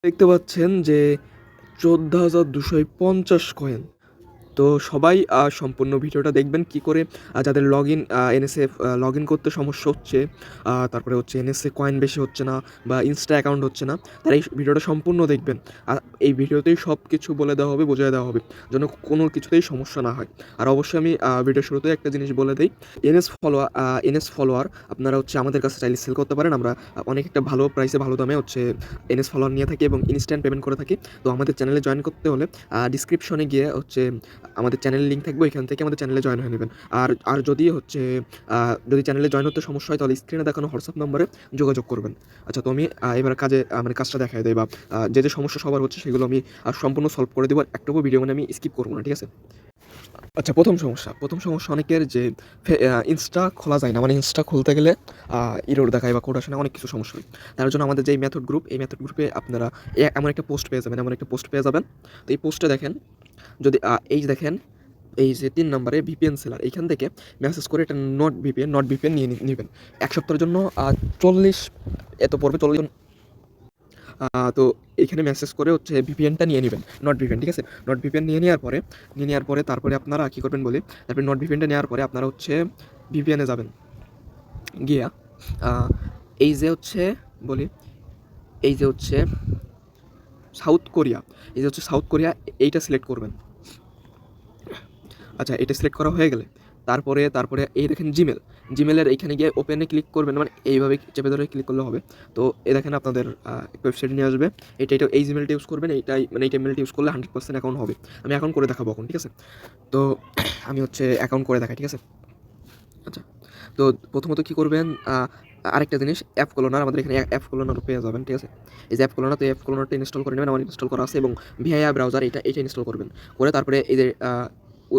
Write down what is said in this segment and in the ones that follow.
দেখতে পাচ্ছেন যে 14,250 কয়েন। তো সবাই সম্পূর্ণ ভিডিওটা দেখবেন কী করে যাদের এনএসএ লগ ইন করতে সমস্যা হচ্ছে, তারপরে হচ্ছে এনএসএ কয়েন বেশি হচ্ছে না বা ইনস্টা অ্যাকাউন্ট হচ্ছে না, তারা এই ভিডিওটা সম্পূর্ণ দেখবেন। এই ভিডিওতেই সব কিছু বলে দেওয়া হবে, বোঝায় দেওয়া হবে, যেন কোনো কিছুতেই সমস্যা না হয়। আর অবশ্যই আমি ভিডিওর শুরুতেই একটা জিনিস বলে দিই, এনএস ফলোয়ার আপনারা হচ্ছে আমাদের কাছে চাইলে সেল করতে পারেন। আমরা অনেক একটা ভালো প্রাইসে ভালো দামে হচ্ছে এনএস ফলোয়ার নিয়ে থাকি এবং ইনস্ট্যান্ট পেমেন্ট করে থাকি। তো আমাদের চ্যানেলে জয়েন করতে হলে ডিসক্রিপশনে গিয়ে হচ্ছে আমাদের চ্যানেলের লিঙ্ক থাকবে, ওইখান থেকে আমাদের চ্যানেলে জয়েন হয়ে নেবেন। আর যদি হচ্ছে যদি চ্যানেলে জয়েন হতে সমস্যা হয় তাহলে স্ক্রিনে দেখানো হোয়াটসঅ্যাপ নাম্বারে যোগাযোগ করবেন। আচ্ছা, তো আমি এবার মানে কাজটা দেখাই দেয় বা যে সমস্যা সবার হচ্ছে সেগুলো আমি সম্পূর্ণ সলভ করে দেবো। একটুকু ভিডিও মানে আমি স্কিপ করবো না, ঠিক আছে? আচ্ছা, প্রথম সমস্যা অনেকের যে ইনস্টা খোলা যায় না, মানে ইনস্টা খুলতে গেলে ইরর দেখায় বা কোড আসে না, অনেক কিছু সমস্যা হয়। তার জন্য আমাদের যে মেথড গ্রুপ, এই মেথড গ্রুপে আপনারা এমন একটা পোস্ট পেয়ে যাবেন। তো এই পোস্টে দেখেন, যদি এই যে দেখেন, এই যে ৩ নম্বরে ভিপিএন সেলার, এইখান থেকে মেসেজ করে এটা নট ভিপিএন নিয়ে নিবেন। ১ সপ্তাহের জন্য ৪০ এত পড়বে, ৪০। তো এইখানে মেসেজ করে হচ্ছে ভিপিএনটা নিয়ে নেবেন, নট ভিপিএন, ঠিক আছে? নট ভিপিএন নিয়ে নেওয়ার পরে তারপরে আপনারা কী করবেন বলি, তারপরে নট ভিপিএনটা নেওয়ার পরে আপনারা হচ্ছে ভিপিএনে যাবেন। গিয়া এই যে হচ্ছে বলি, এই যে হচ্ছে সাউথ কোরিয়া, এইটা সিলেক্ট করবেন। আচ্ছা, এটা সিলেক্ট করা হয়ে গেলে তারপরে এই দেখেন জিমেলের এইখানে গিয়ে ওপেনে ক্লিক করবেন, মানে এইভাবে চেপে ধরে ক্লিক করলে হবে। তো এই দেখেন আপনাদের ওয়েবসাইটে নিয়ে আসবে। এই জিমেলটা ইউজ করবেন, এই ইমেলটা ইউজ করলে 100% অ্যাকাউন্ট হবে। আমি অ্যাকাউন্ট করে দেখাবো এখন, ঠিক আছে? তো আমি হচ্ছে অ্যাকাউন্ট করে দেখাই, ঠিক আছে? আচ্ছা, তো প্রথমত কী করবেন, আরেকটা জিনিস, অ্যাপ ক্লোনার, আমাদের এখানে অ্যাপ ক্লোনার পেয়ে যাবেন, ঠিক আছে? এই যে অ্যাপ ক্লোনারটা ইনস্টল করে নেবেন, আমার ইনস্টল করা আছে, এবং ভিআইয়া ব্রাউজার এটা ইনস্টল করবেন। করে তারপরে এই যে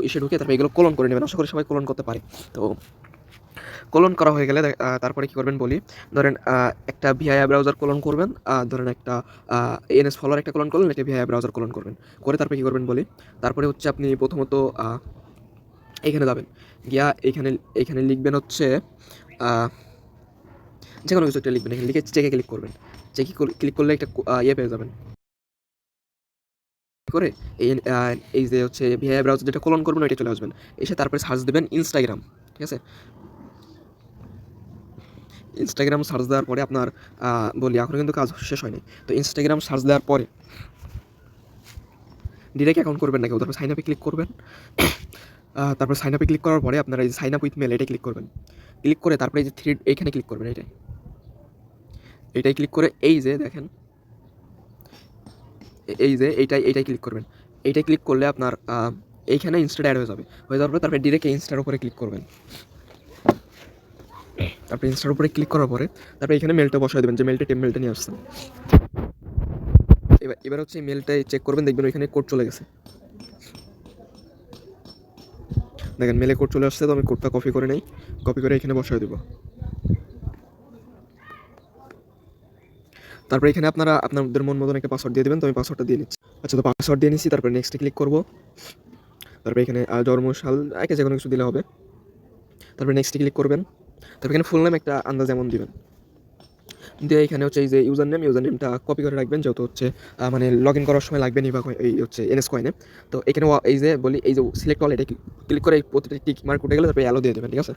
এসে ঢুকে তারপরে এগুলো কোলন করে নেবেন। আশা করি সবাই কোলন করতে পারে। তো কোলন করা হয়ে গেলে তারপরে কী করবেন বলি, ধরেন একটা ভিআইয়া ব্রাউজার কোলন করবেন, ধরেন একটা এনএস ফলোয়ার একটা কোলন করলেন, একটা ভিআইয়া ব্রাউজার কোলন করবেন। করে তারপরে কী করবেন বলি, তারপরে হচ্ছে আপনি প্রথমত এইখানে যাবেন, গিয়া এইখানে লিখবেন হচ্ছে যে কোনো কিছু একটা লিখবেন, এখানে লিখে চেকে ক্লিক করবেন। চেকে ক্লিক করলে একটা ইয়ে পেয়ে যাবেন। করে এই যে হচ্ছে ভিআইয়া ব্রাউজার যেটা কোলন করবেন ওইটা চলে আসবেন। এসে তারপরে সার্চ দেবেন ইনস্টাগ্রাম, ঠিক আছে? ইনস্টাগ্রাম সার্চ দেওয়ার পরে আপনার বলি এখনও কিন্তু কাজ শেষ হয়নি। তো ইনস্টাগ্রাম সার্চ দেওয়ার পরে ডিরেক্ট অ্যাকাউন্ট করবেন না কেউ, তারপর সাইন আপে ক্লিক করবেন। তারপর সাইন আপে ক্লিক করার পরে আপনারা এই যে সাইন আপ উইথ মেল এটা ক্লিক করবেন। ক্লিক করে তারপরে এই যে এইখানে ক্লিক করবেন, এইটাই ক্লিক করে এই যে দেখেন, এই যে এইটাই ক্লিক করবেন। এইটাই ক্লিক করলে আপনার এইখানে ইনস্টাটা অ্যাড হয়ে যাওয়ার পরে তারপরে ডিরেক্ট ইনস্টার উপরে ক্লিক করবেন। তারপরে ইনস্টার উপরে ক্লিক করার পরে তারপরে এখানে মেলটা বসায় দেবেন, যে মেলটা নিয়ে আসছেন। এবার হচ্ছে মেলটাই চেক করবেন, দেখবেন ওইখানে কোড চলে গেছে। দেখেন মেলে কোড চলে আসছে, তো আমি কোডটা কপি করে এখানে বসায় দেবো। তারপরে এখানে আপনারা আপনাদের মন মতন একটা পাসওয়ার্ড দিয়ে দেবেন, তো আমি পাসওয়ার্ডটা দিয়ে নিচ্ছি। আচ্ছা, তো পাসওয়ার্ড দিয়ে নিচ্ছি, তারপরে নেক্সটে ক্লিক করবো। তারপরে এখানে জন্মসাল যে কোনো কিছু দিলে হবে। তারপরে নেক্সটে ক্লিক করবেন। তারপরে এখানে ফুল নাম একটা আন্দাজ এমন দিবেন, দিয়ে এখানে হচ্ছে এই যে ইউজার নেমটা কপি করে রাখবেন, যেহেতু হচ্ছে মানে লগ ইন করার সময় লাগবে নি বা এই হচ্ছে এনএস কয়েনে। তো এখানে এই যে বলি, এই যে সিলেক্ট অল, এটা ক্লিক করে প্রতিটা টিক মার্ক উঠে গেলে তারপরে অ্যালো দিয়ে দেবেন, ঠিক আছে?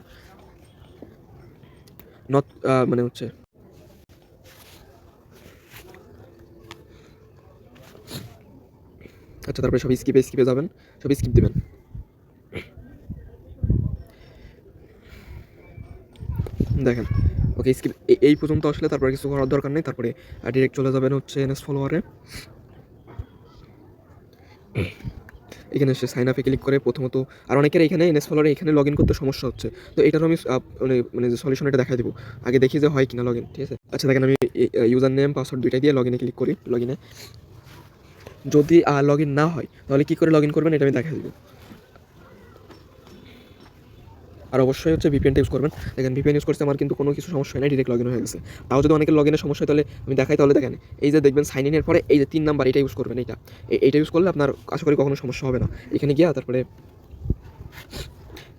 নট মানে হচ্ছে আচ্ছা, তারপরে সব স্কিপে যাবেন, সব স্কিপ দেবেন। দেখেন, ওকে, স্কিপ এই পর্যন্ত আসলে তারপরে কিছু করার দরকার নেই। তারপরে ডিরেক্ট চলে যাবেন হচ্ছে এনএস ফলোয়ারে। এখানে এসে সাইন আপে ক্লিক করে প্রথমত, আর অনেকের এখানে এনএস ফলোয়ারে এখানে লগ ইন করতে সমস্যা হচ্ছে, তো এটারও আমি মানে যে সলিউশন এটা দেখাই দেবো। আগে দেখি যে হয় কিনা লগ ইন, ঠিক আছে? আচ্ছা, দেখেন আমি ইউজার নেম পাসওয়ার্ড দুইটাই দিয়ে লগ ইনে ক্লিক করি। লগ ইনে যদি লগ ইন না হয় তাহলে কী করে লগ ইন করবেন এটা আমি দেখাই দেবো। আর অবশ্যই হচ্ছে ভিপিএনটা ইউজ করবেন। দেখেন ভিপিএন ইউজ করতে আমার কিন্তু কোনো কিছু সমস্যা হয় না, ডিরেক্ট লগ ইন হয়ে গেছে। তাও যদি অনেকের লগ ইনের সমস্যা হয় তাহলে আমি দেখাই, তাহলে দেখেন এই যে দেখবেন সাইন ইনের পরে এই যে 3 নাম্বার এটা ইউজ করবেন। এইটা ইউজ করলে আপনার আশা করি কখনো সমস্যা হবে না। এখানে গিয়া তারপরে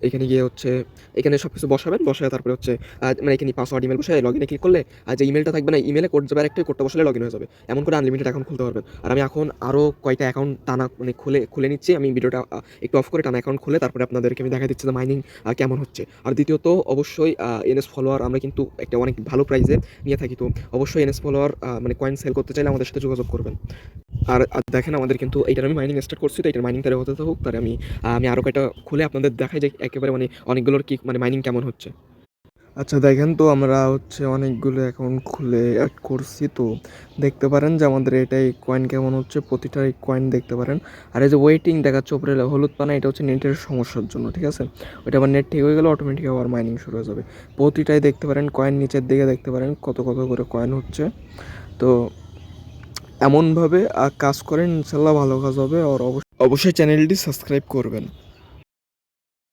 এখানে গিয়ে হচ্ছে এখানে সব কিছু বসাবেন, বসায় তারপরে হচ্ছে মানে এখানে পাসওয়ার্ড ইমেল বসায় লগ ইনে ক্লিক করলে যে ইমেলটা থাকবে না, ইমেলে কোড যাবে আরেকটা, কোডটা বসালে লগ ইন হয়ে যাবে। এমন করে আনলিমিটেড অ্যাকাউন্ট খুলতে পারবেন। আর আমি এখন আরও কয়টা অ্যাকাউন্ট টানা মানে খুলে নিচ্ছি। আমি ভিডিওটা একটু অফ করে টানা অ্যাকাউন্ট খুলে তারপরে আপনাদেরকে আমি দেখা দিচ্ছি যে মাইনিং কেমন হচ্ছে। আর দ্বিতীয়ত অবশ্যই এনএস ফলোয়ার আমরা কিন্তু একটা অনেক ভালো প্রাইসে নিয়ে থাকি। তো অবশ্যই এনএস ফলোয়ার মানে কয়েন সেল করতে চাইলে আমাদের সাথে যোগাযোগ করবেন। আর দেখেন আমাদের কিন্তু এইটার আমি মাইনিং স্টার্ট করছি, তো এটার মাইনিং তারা হতে থাকুক, তার আমি আরও কয়টা খুলে আপনাদের দেখাই যে একেবারে মানে অনেকগুলোর কি মানে মাইনিং কেমন হচ্ছে। আচ্ছা দেখেন, তো আমরা হচ্ছে অনেকগুলো অ্যাকাউন্ট খুলে অ্যাড করছি। তো দেখতে পারেন যে আমাদের এটাই কয়েন কেমন হচ্ছে, প্রতিটাই কয়েন দেখতে পারেন। আর এই যে ওয়েটিং দেখাচ্ছে উপরে হলুদ পানা, এটা হচ্ছে নেটের সমস্যার জন্য, ঠিক আছে। ওইটা আবার নেট ঠিক হয়ে গেলে অটোমেটিক আবার মাইনিং শুরু হয়ে যাবে। প্রতিটাই দেখতে পারেন কয়েন, নিচের দিকে দেখতে পারেন কত কত করে কয়েন হচ্ছে। তো এমনভাবে কাজ করেন, ইনশাল্লাহ ভালো কাজ হবে। আর অবশ্যই চ্যানেলটি সাবস্ক্রাইব করবেন।